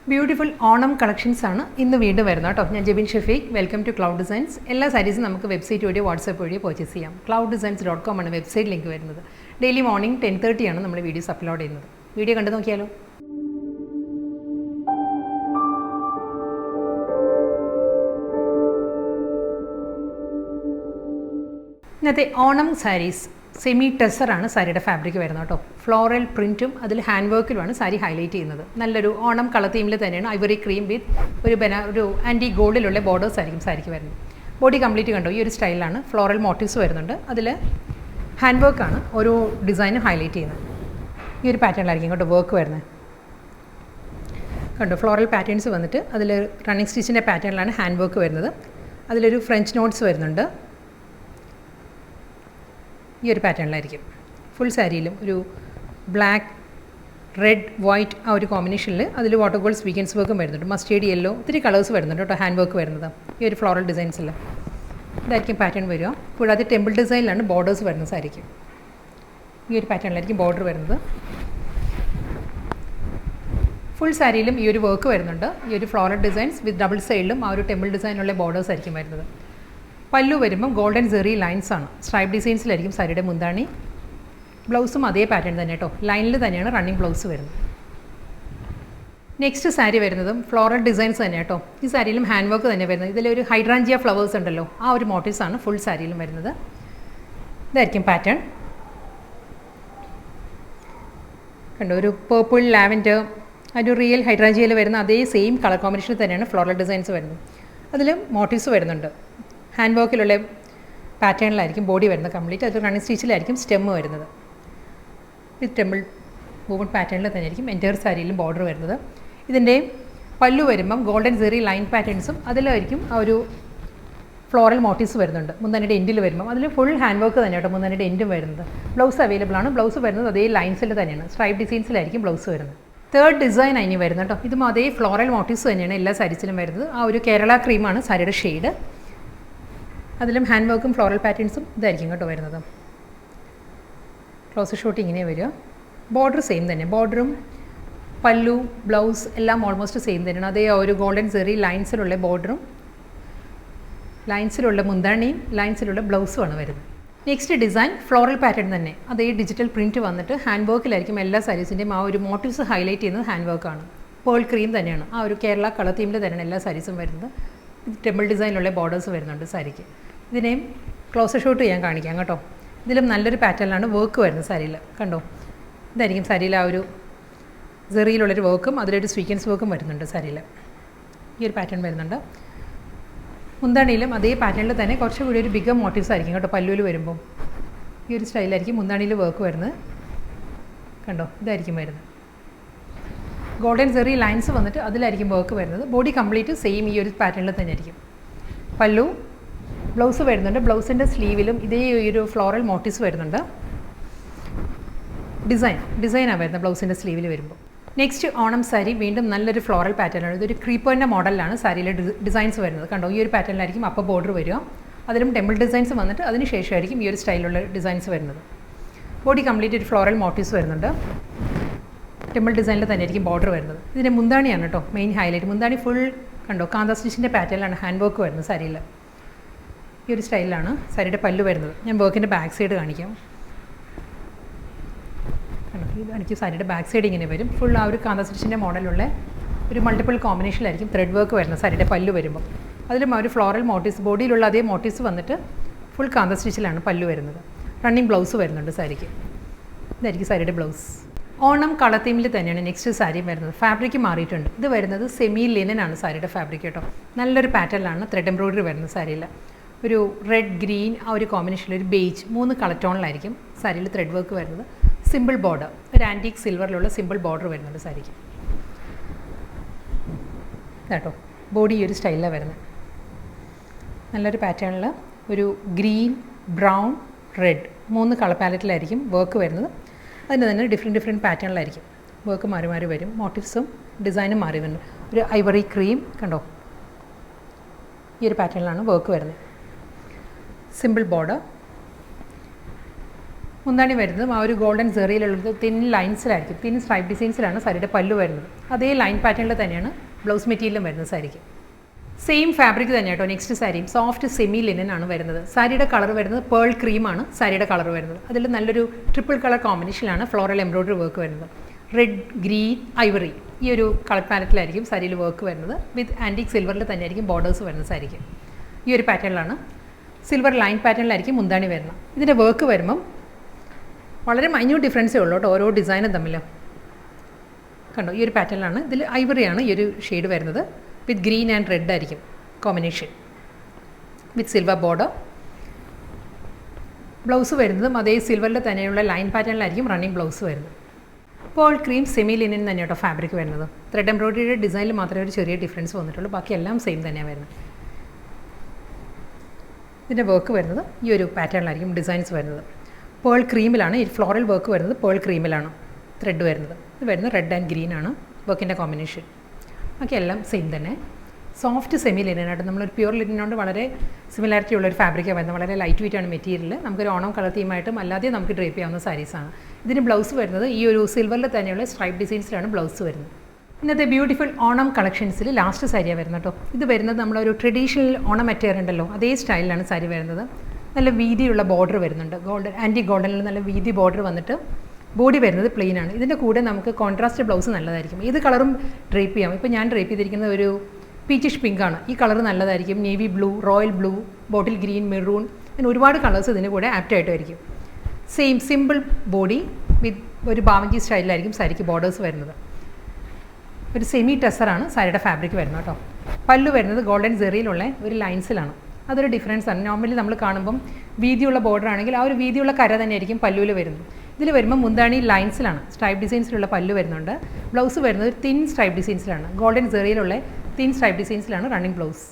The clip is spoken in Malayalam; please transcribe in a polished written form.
ബ്യൂട്ടിഫുൾ ഓണം കളക്ഷൻസ് ആണ് ഇന്ന് വീണ്ടും വരുന്നത് കേട്ടോ. ഞാൻ Jebin Shafeeq. Welcome to Cloud Designs. എല്ലാ സാരീസും നമുക്ക് വെബ്സൈറ്റ് വഴിയോ വാട്സാപ്പ് വഴിയോ പർച്ചേസ് ചെയ്യാം. clouddesigns.com ആണ് വെബ്സൈറ്റ് ലിങ്ക് വരുന്നത്. ഡെയിലി മോർണിംഗ് 10:30 ആണ് നമ്മൾ വീഡിയോസ് അപ്ലോഡ് ചെയ്യുന്നത്. വീഡിയോ കണ്ടു നോക്കിയാലോ. ഇന്നത്തെ ഓണം സാരീസ് സെമി ടെസറാണ് സാരിയുടെ ഫാബ്രിക് വരുന്നത് കേട്ടോ. ഫ്ലോറൽ പ്രിൻറ്റും അതിൽ ഹാൻഡ് വർക്കിലുമാണ് സാരി ഹൈലൈറ്റ് ചെയ്യുന്നത്. നല്ലൊരു ഓണം കളർ തീമിൽ തന്നെയാണ്. ഐവറി ക്രീം വിത്ത് ഒരു ആൻറ്റി ഗോൾഡിലുള്ള ബോർഡേഴ്സ് ആയിരിക്കും സാരിക്ക് വരുന്നത്. ബോഡി കംപ്ലീറ്റ് കണ്ടോ, ഈ ഒരു സ്റ്റൈലാണ്. ഫ്ലോറൽ മോട്ടീവ്സ് വരുന്നുണ്ട്. അതിൽ ഹാൻഡ് വർക്കാണ് ഓരോ ഡിസൈനും ഹൈലൈറ്റ് ചെയ്യുന്നത്. ഈ ഒരു പാറ്റേണിലായിരിക്കും കേട്ടോ വർക്ക് വരുന്നത്. കണ്ടോ, ഫ്ലോറൽ പാറ്റേൺസ് വന്നിട്ട് അതിൽ റണ്ണിങ് സ്റ്റിച്ചിൻ്റെ പാറ്റേണിലാണ് ഹാൻഡ് വർക്ക് വരുന്നത്. അതിലൊരു ഫ്രഞ്ച് നോട്ട്സ് വരുന്നുണ്ട്. ഈ ഒരു പാറ്റേണിലായിരിക്കും ഫുൾ സാരിയിലും ഒരു ബ്ലാക്ക് റെഡ് വൈറ്റ് ആ ഒരു കോമ്പിനേഷനിൽ അതിൽ വാട്ടർ ഗോൾഡ് സ്വീക്കൻസ് വർക്കും വരുന്നുണ്ട്. മസ്റ്റേഡ് യെല്ലോ ഒത്തിരി കളേഴ്സ് വരുന്നുണ്ട് കേട്ടോ ഹാൻഡ് വർക്ക് വരുന്നത്. ഈ ഒരു ഫ്ലോറൽ ഡിസൈൻസിൽ ഇതായിരിക്കും പാറ്റേൺ വരിക. കൂടാതെ ടെമ്പിൾ ഡിസൈനിലാണ് ബോർഡേഴ്സ് വരുന്നത് സാരിക്ക്. ഈ ഒരു പാറ്റേണിലായിരിക്കും ബോർഡർ വരുന്നത്. ഫുൾ സാരിയിലും ഈ ഒരു വർക്ക് വരുന്നുണ്ട്. ഈ ഒരു ഫ്ലോറൽ ഡിസൈൻസ് വിത്ത് ഡബിൾ സൈഡിലും ആ ഒരു ടെമ്പിൾ ഡിസൈനുള്ള ബോർഡേഴ്സ് ആയിരിക്കും വരുന്നത്. പല്ലു വരുമ്പം ഗോൾഡൻ സെറി ലൈൻസ് ആണ്. സ്ട്രൈപ്പ് ഡിസൈൻസിലായിരിക്കും സാരിയുടെ മുന്താണി. ബ്ലൗസും അതേ പാറ്റേൺ തന്നെ കേട്ടോ. ലൈനിൽ തന്നെയാണ് റണ്ണിങ് ബ്ലൗസ് വരുന്നത്. നെക്സ്റ്റ് സാരി വരുന്നതും ഫ്ലോറൽ ഡിസൈൻസ് തന്നെ കേട്ടോ. ഈ സാരിയിലും ഹാൻഡ് വർക്ക് തന്നെ വരുന്നത്. ഇതിലൊരു ഹൈഡ്രാഞ്ചിയ ഫ്ലവേഴ്സ് ഉണ്ടല്ലോ, ആ ഒരു മോട്ടീവ്സ് ആണ് ഫുൾ സാരിയിലും വരുന്നത്. ഇതായിരിക്കും പാറ്റേൺ. കണ്ടോ, ഒരു പേർപ്പിൾ ലാവൻഡർ ഒരു റിയൽ ഹൈഡ്രാഞ്ചിയയിൽ വരുന്ന അതേ സെയിം കളർ കോമ്പിനേഷനിൽ തന്നെയാണ് ഫ്ലോറൽ ഡിസൈൻസ് വരുന്നത്. അതിലും മോട്ടീവ്സ് വരുന്നുണ്ട്. ഹാൻഡ് വർക്കിലുള്ള പാറ്റേണിലായിരിക്കും ബോഡി വരുന്നത് കംപ്ലീറ്റ്. അത് റണ്ണിങ് സ്റ്റിച്ചിലായിരിക്കും സ്റ്റെം വരുന്നത്. വിത്ത് ടെമ്പിൾ മൂവൺ പാറ്റേണിൽ തന്നെയായിരിക്കും എൻറ്റയർ സാരിയിലും ബോർഡർ വരുന്നത്. ഇതിൻ്റെ പല്ലു വരുമ്പം ഗോൾഡൻ സെറി ലൈൻ പാറ്റേൺസും അതിലായിരിക്കും ആ ഒരു ഫ്ലോറൽ മോട്ടീവ്സ് വരുന്നുണ്ട്. മുന്താനിയുടെ എൻഡിൽ വരുമ്പം അതിൽ ഫുൾ ഹാൻഡ് വർക്ക് തന്നെ കേട്ടോ മുന്താനിയുടെ എൻഡും വരുന്നത്. ബ്ലൗസ് അവൈലബിൾ ആണ്. ബ്ലൗസ് വരുന്നത് അതേ ലൈൻസിൽ തന്നെയാണ്. സ്ട്രൈപ്പ് ഡിസൈൻസിലായിരിക്കും ബ്ലൗസ് വരുന്നത്. തേർഡ് ഡിസൈൻ അതിന് വരുന്നത് കേട്ടോ. ഇതും അതേ ഫ്ലോറൽ മോട്ടീവ്സ് തന്നെയാണ് എല്ലാ സാരീസിലും വരുന്നത്. ആ ഒരു കേരള ക്രീമാണ് സാരിയുടെ ഷെയ്ഡ്. അതിലും ഹാൻഡ് വർക്കും ഫ്ലോറൽ പാറ്റേൺസും ഇതായിരിക്കും കേട്ടോ വരുന്നത്. ക്ലോസ് ഷോട്ട് ഇങ്ങനെ വരിക. ബോർഡർ സെയിം തന്നെ. ബോർഡറും പല്ലു ബ്ലൗസ് എല്ലാം ഓൾമോസ്റ്റ് സെയിം തന്നെയാണ്. അതേ ഒരു ഗോൾഡൻ സെറി ലൈൻസിലുള്ള ബോർഡറും ലൈൻസിലുള്ള മുന്താണിയും ലൈൻസിലുള്ള ബ്ലൗസുമാണ് വരുന്നത്. നെക്സ്റ്റ് ഡിസൈൻ ഫ്ലോറൽ പാറ്റേൺ തന്നെ. അതേ ഡിജിറ്റൽ പ്രിൻറ്റ് വന്നിട്ട് ഹാൻഡ് വർക്കിലായിരിക്കും എല്ലാ സാരീസിൻ്റെയും ആ ഒരു മോട്ടീവ്സ് ഹൈലൈറ്റ് ചെയ്യുന്നത് ഹാൻഡ് വർക്കാണ്. പേൾ ക്രീം തന്നെയാണ്. ആ ഒരു കേരള കളർ തീമിൽ തന്നെയാണ് എല്ലാ സാരീസും വരുന്നത്. ടെമ്പിൾ ഡിസൈനിലുള്ള ബോർഡേഴ്സ് വരുന്നുണ്ട് സാരിക്ക്. ഇതിനെയും ക്ലോസ് ഷോട്ട് ചെയ്യാൻ കാണിക്കാം കേട്ടോ. ഇതിലും നല്ലൊരു പാറ്റേണിലാണ് വർക്ക് വരുന്നത് സാരിയിൽ. കണ്ടോ, ഇതായിരിക്കും സാരിയിൽ ആ ഒരു സെറിയിലുള്ളൊരു വർക്കും അതിലൊരു സ്വീക്കൻസ് വർക്കും വരുന്നുണ്ട് സാരിയിൽ. ഈ ഒരു പാറ്റേൺ വരുന്നുണ്ട്. മുന്താണിയിലും അതേ പാറ്റേണിൽ തന്നെ കുറച്ചുകൂടി ഒരു ബിഗർ മോട്ടീവ്സ് ആയിരിക്കും കേട്ടോ പല്ലുവിൽ വരുമ്പം. ഈ ഒരു സ്റ്റൈലായിരിക്കും മുന്താണിയിൽ വർക്ക് വരുന്നത്. കണ്ടോ, ഇതായിരിക്കും വരുന്നത്. ഗോൾഡൻ സെറി ലൈൻസ് വന്നിട്ട് അതിലായിരിക്കും വർക്ക് വരുന്നത്. ബോഡി കംപ്ലീറ്റ് സെയിം ഈ ഒരു പാറ്റേണിൽ തന്നെ ആയിരിക്കും. പല്ലു ബ്ലൗസ് വരുന്നുണ്ട്. ബ്ലൗസിൻ്റെ സ്ലീവിലും ഇതേ ഒരു ഫ്ലോറൽ മോട്ടീവ്സ് വരുന്നുണ്ട്. ഡിസൈനാണ് വരുന്നത് ബ്ലൗസിൻ്റെ സ്ലീവിൽ വരുമ്പോൾ. നെക്സ്റ്റ് ഓണം സാരി വീണ്ടും നല്ലൊരു ഫ്ലോറൽ പാറ്റേണാണ്. ഇതൊരു ക്രീപ്പറിൻ്റെ മോഡലിലാണ് സാരിയിലെ ഡിസൈൻസ് വരുന്നത്. കണ്ടോ, ഈ ഒരു പാറ്റേണിലായിരിക്കും അപ്പർ ബോർഡർ വരിക. അതിലും ടെമ്പിൾ ഡിസൈൻസ് വന്നിട്ട് അതിന് ശേഷമായിരിക്കും ഈ ഒരു സ്റ്റൈലുള്ള ഡിസൈൻസ് വരുന്നത്. ബോഡി കംപ്ലീറ്റ് ഒരു ഫ്ലോറൽ മോട്ടീവ്സ് വരുന്നുണ്ട്. ടെമ്പിൾ ഡിസൈനിൽ തന്നെയായിരിക്കും ബോർഡർ വരുന്നത്. ഇതിൻ്റെ മുന്താണിയാണ് കേട്ടോ മെയിൻ ഹൈലൈറ്റ്. മുന്താണി ഫുൾ കണ്ടോ കാന്ത സ്റ്റിച്ചിൻ്റെ പാറ്റേണിലാണ് ഹാൻഡ് വർക്ക് വരുന്നത് സാരിയിൽ. ഈ ഒരു സ്റ്റൈലിലാണ് സാരിയുടെ പല്ലു വരുന്നത്. ഞാൻ വർക്കിൻ്റെ ബാക്ക് സൈഡ് കാണിക്കാം. എനിക്ക് സാരിയുടെ ബാക്ക് സൈഡ് ഇങ്ങനെ വരും. ഫുൾ ആ ഒരു കാന്ത സ്റ്റിച്ചിൻ്റെ മോഡലുള്ള ഒരു മൾട്ടിപ്പിൾ കോമ്പിനേഷനിലായിരിക്കും ത്രെഡ് വർക്ക് വരുന്നത് സാരിയുടെ പല്ലു വരുമ്പോൾ. അതിലും ആ ഒരു ഫ്ലോറൽ മോട്ടീവ്സ് ബോഡിയിലുള്ള അതേ മോട്ടീവ്സ് വന്നിട്ട് ഫുൾ കാന്ത സ്റ്റിച്ചിലാണ് പല്ലു വരുന്നത്. റണ്ണിങ് ബ്ലൗസ് വരുന്നുണ്ട് സാരിക്ക്. ഇതായിരിക്കും സാരിയുടെ ബ്ലൗസ്. ഓണം കളർ തീമിൽ തന്നെയാണ് നെക്സ്റ്റ് സാരി വരുന്നത്. ഫാബ്രിക് മാറിയിട്ടുണ്ട്. ഇത് വരുന്നത് സെമി ലിനനാണ് സാരിയുടെ ഫാബ്രിക് കേട്ടോ. നല്ലൊരു പാറ്റേണിലാണ് ത്രെഡ് എംബ്രോയിഡറി വരുന്നത് സാരിയിൽ. ഒരു റെഡ് ഗ്രീൻ ആ ഒരു കോമ്പിനേഷനിൽ ഒരു ബേജ് 3 കളർ ടോണിലായിരിക്കും സാരിയിൽ ത്രെഡ് വർക്ക് വരുന്നത്. സിമ്പിൾ ബോർഡർ ഒരു ആൻറ്റീക് സിൽവറിലുള്ള സിമ്പിൾ ബോർഡർ വരുന്നുണ്ട് സാരിക്ക് കേട്ടോ. ബോഡി ഈ ഒരു സ്റ്റൈലിലാണ് വരുന്നത്. നല്ലൊരു പാറ്റേണിൽ ഒരു ഗ്രീൻ ബ്രൗൺ റെഡ് 3 കളർ പാലറ്റിലായിരിക്കും വർക്ക് വരുന്നത്. അതിന് തന്നെ ഡിഫറെൻറ്റ് പാറ്റേണിലായിരിക്കും വർക്ക് മാറി മാറി വരും. മോട്ടീവ്സും ഡിസൈനും മാറി വരുന്നുണ്ട്. ഒരു ഐവറി ക്രീം കണ്ടോ, ഈ ഒരു പാറ്റേണിലാണ് വർക്ക് വരുന്നത്. സിമ്പിൾ ബോർഡർ മുന്താണി വരുന്നതും ആ ഒരു ഗോൾഡൻ സെറിയിലുള്ളത് തിൻ ലൈൻസിലായിരിക്കും, തിൻ സ്ട്രൈപ്പ് ഡിസൈൻസിലാണ് സാരിയുടെ പല്ലു വരുന്നത്. അതേ ലൈൻ പാറ്റേണിൽ തന്നെയാണ് ബ്ലൗസ് മെറ്റീരിയലും വരുന്നത് സാരിക്ക്. സെയിം ഫാബ്രിക് തന്നെ കേട്ടോ. നെക്സ്റ്റ് സാരിയും സോഫ്റ്റ് സെമി ലിനൻ ആണ് വരുന്നത്. സാരിയുടെ കളർ വരുന്നത് പേൾ ക്രീമാണ് സാരിയുടെ കളർ വരുന്നത്. അതിൽ നല്ലൊരു ട്രിപ്പിൾ കളർ കോമ്പിനേഷനിലാണ് ഫ്ലോറൽ എംബ്രോയ്ഡറി വർക്ക് വരുന്നത്. റെഡ്, ഗ്രീൻ, ഐവറി ഈ ഒരു കളർ പാലറ്റിലായിരിക്കും സാരിയിൽ വർക്ക് വരുന്നത്. വിത്ത് ആൻറ്റിക് സിൽവറിൽ തന്നെയായിരിക്കും ബോർഡേഴ്സ് വരുന്നത് സാരിക്ക്. ഈ ഒരു പാറ്റേണിലാണ് സിൽവർ ലൈൻ പാറ്റേണിലായിരിക്കും മുന്താണി വരുന്നത്. ഇതിൻ്റെ വർക്ക് വരുമ്പം വളരെ മൈന്യൂട്ട് ഡിഫറൻസേ ഉള്ളൂ കേട്ടോ ഓരോ ഡിസൈനും തമ്മിൽ. കണ്ടോ, ഈ ഒരു പാറ്റേണിലാണ്. ഇതിൽ ഐവറിയാണ് ഈ ഒരു ഷെയ്ഡ് വരുന്നത്. വിത്ത് ഗ്രീൻ ആൻഡ് റെഡ് ആയിരിക്കും കോമ്പിനേഷൻ, വിത്ത് സിൽവർ ബോർഡർ. ബ്ലൗസ് വരുന്നതും അതേ സിൽവറിൽ തന്നെയുള്ള ലൈൻ പാറ്റേണിലായിരിക്കും റണ്ണിങ് ബ്ലൗസ് വരുന്നത്. പേൾ ക്രീം സെമി ലിനൻ തന്നെ കേട്ടോ ഫാബ്രിക് വരുന്നത്. ത്രെഡ് എംബ്രോയ്ഡറിയുടെ ഡിസൈനിൽ മാത്രമേ ഒരു ചെറിയ ഡിഫറൻസ് വന്നിട്ടുള്ളൂ, ബാക്കി എല്ലാം സെയിം തന്നെയാണ് വരുന്നത്. ഇതിൻ്റെ വർക്ക് വരുന്നത് ഈ ഒരു പാറ്റേണിലായിരിക്കും ഡിസൈൻസ് വരുന്നത്. പേൾ ക്രീമിലാണ് ഈ ഫ്ലോറൽ വർക്ക് വരുന്നത്. പേൾ ക്രീമിലാണ് ത്രെഡ് വരുന്നത്. ഇത് വരുന്നത് റെഡ് ആൻഡ് ഗ്രീൻ ആണ് വർക്കിൻ്റെ കോമ്പിനേഷൻ. ബാക്കി എല്ലാം സെയിം തന്നെ. സോഫ്റ്റ് സെമി ലിനനായിട്ട് നമ്മളൊരു പ്യൂർ ലിനനോട് വളരെ സിമിലാരിറ്റി ഉള്ളൊരു ഫാബ്രിക്കാണ് വരുന്നത്. വളരെ ലൈറ്റ് വെയിറ്റ് ആണ് മെറ്റീരിയൽ. നമുക്കൊരു ഓണം കളർ തീമായിട്ടും അല്ലാതെ നമുക്ക് ഡ്രേപ്പ് ചെയ്യാവുന്ന സാരീസാണ്. ഇതിന് ബ്ലൗസ് വരുന്നത് ഈ ഒരു സിൽവറിൽ തന്നെയുള്ള സ്ട്രൈപ്പ് ഡിസൈൻസിലാണ് ബ്ലൗസ് വരുന്നത്. ഇന്നത്തെ ബ്യൂട്ടിഫുൾ ഓണം കളക്ഷൻസിൽ ലാസ്റ്റ് സാരിയാണ് വരുന്നത് കേട്ടോ. ഇത് വരുന്നത് നമ്മളൊരു ട്രഡീഷണൽ ഓണം മെറ്റീരിയൽ ഉണ്ടല്ലോ, അതേ സ്റ്റൈലിലാണ് സാരി വരുന്നത്. നല്ല വീതിയുള്ള ബോർഡർ വരുന്നുണ്ട്. ഗോൾഡൻ ആൻറ്റി ഗോൾഡനിൽ നല്ല വീതി ബോർഡർ വന്നിട്ട് ബോഡി വരുന്നത് പ്ലെയിൻ ആണ്. ഇതിൻ്റെ കൂടെ നമുക്ക് കോൺട്രാസ്റ്റ് ബ്ലൗസ് നല്ലതായിരിക്കും. ഏത് കളറും ഡ്രേപ്പ് ചെയ്യാം. ഇപ്പോൾ ഞാൻ ഡ്രേപ്പ് ചെയ്തിരിക്കുന്ന ഒരു പീച്ചിഷ് പിങ്ക് ആണ്. ഈ കളർ നല്ലതായിരിക്കും. Navy blue, royal blue, bottle green, maroon, അങ്ങനെ ഒരുപാട് കളേഴ്സ് ഇതിന് കൂടെ ആപ്റ്റായിട്ടുമായിരിക്കും. സെയിം സിമ്പിൾ ബോഡി വിത്ത് ഒരു ബാവഞ്ചി സ്റ്റൈലിലായിരിക്കും സാരിക്ക് ബോർഡേഴ്സ് വരുന്നത്. ഒരു സെമി ടെസറാണ് സാരിയുടെ ഫാബ്രിക് വരുന്നത് കേട്ടോ. പല്ലു വരുന്നത് ഗോൾഡൻ സെറിയിലുള്ള ഒരു ലൈൻസിലാണ്. അതൊരു ഡിഫറൻസ് ആണ്. നോർമലി നമ്മൾ കാണുമ്പം വീതിയുള്ള ബോർഡർ ആണെങ്കിൽ ആ ഒരു വീതിയുള്ള കര തന്നെയായിരിക്കും പല്ലുവിൽ വരുന്നത്. ഇതിൽ വരുമ്പോൾ മുന്താണി ലൈൻസിലാണ് സ്ട്രൈപ്പ് ഡിസൈൻസിലുള്ള പല്ലു വരുന്നുണ്ട്. ബ്ലൗസ് വരുന്നത് തിൻ സ്ട്രൈപ്പ് ഡിസൈൻസിലാണ്. ഗോൾഡൻ സെറിയിലുള്ള തിൻ സ്ട്രൈപ്പ് ഡിസൈൻസിലാണ് റണ്ണിങ് ബ്ലൗസ്.